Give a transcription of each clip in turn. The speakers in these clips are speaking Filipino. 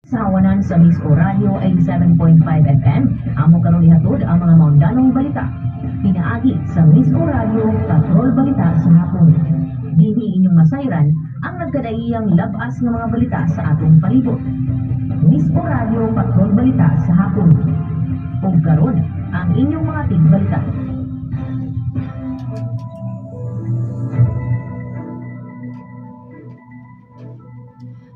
Sa awanan sa Miss Oradio 87.5 FM, amo karon ihatod ang mga maundanong balita. Pinaagi sa Miss Oradio Patrol Balita sa hapon. Dini inyong masayran ang nagkadaiyang labas ng mga balita sa atong palibot. Miss Oradio Patrol Balita sa hapon. Ug karon ang inyong mga tigbalita.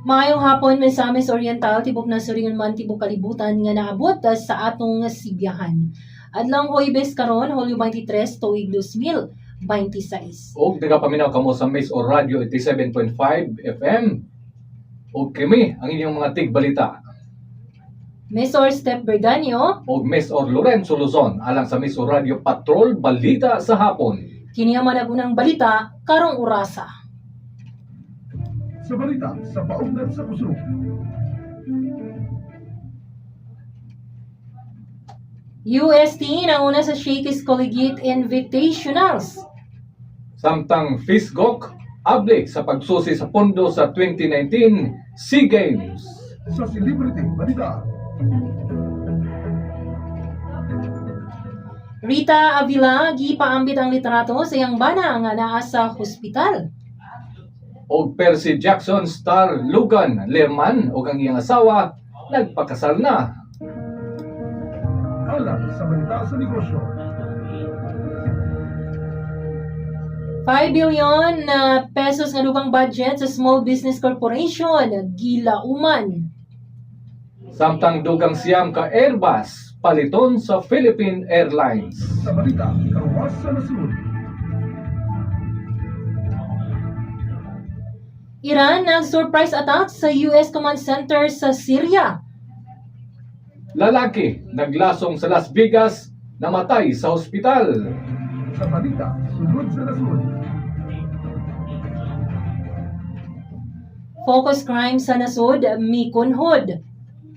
Maayong hapon, Misamis Oriental, tibok na suringan man tibok kalibutan nga naabot sa atong sibiyahan. Adlang Huwebes karon, Hulyo 23, tuig 2026. Og nagapaminaw kamo sa Miss Oradio 87.5 FM. Og kami ang inyong mga tigbalita. Miss Or Step Berganio, Og Miss Or Lorenzo Luzon alang sa Miss Oradio Patrol Balita sa hapon. kini ang managunang balita karong orasa. Sa balita sa paundan sa puso. UST nauna sa Shakey's Collegiate Invitationals. Samtang Fisgok abli sa pagsusi sa pondo sa 2019 SEA Games. Sa celebrity balita. Rita Avila gipaambit ang litrato sa iyang bana nga naa sa hospital. Og Percy Jackson star Logan Lerman og ang iyang asawa nagpakasal na. Alang sa balita sa negosyo. 5 billion na pesos nga dugang budget sa Small Business Corporation gilauman. Samtang dugang siyam ka Airbus paliton sa Philippine Airlines. Sa balita karuwas sa nasud. Iran nag-surprise attack sa US Command Center sa Syria. Lalaki naglasong sa Las Vegas namatay sa ospital. Sa balita sugod sa nasud. Focus crime sa nasud mikunhod.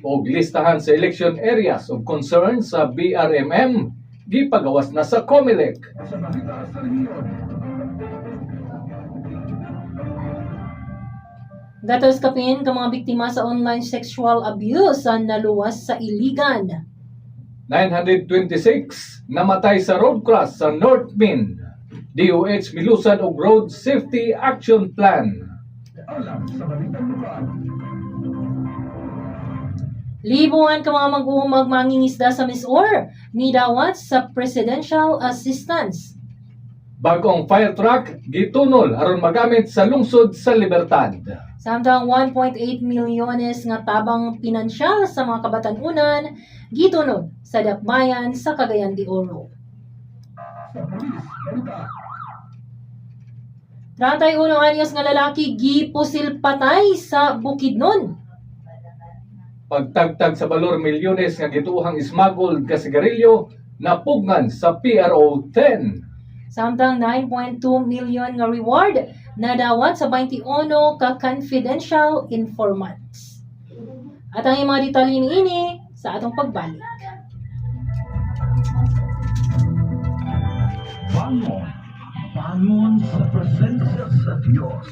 Og listahan sa election areas of concern sa BRMM gipagawas na sa COMELEC. Sa balita sa rehiyon. Gatos kapin ka mga biktima sa online sexual abuse ang naluwas sa Iligan. 926 namatay sa road cross sa North Min. DOH milusan og Road Safety Action Plan. Alang sa balitang lokal. Libuan ka mga mag-uumag mangingisda sa Miss Or, midawat sa Presidential Assistance. Bagong fire truck gitunol aron magamit sa lungsod sa Libertad. Samtang 1.8 milyones nga tabang pinansyal sa mga kabatanunan, gitunod sa dakbayan sa Cagayan de Oro. Sa pulis balita. 31 anyos nga lalaki gipusil patay sa Bukidnon. Pagtagtag sa balor milyones nga gituhang smuggled ka sigarilyo napugnan sa PRO 10. Samtang 9.2 million nga reward na dawat sa 21 ka confidential informants. At ang mga detalye ini sa atong pagbalik. Bangon. Bangon sa presensya sa Diyos.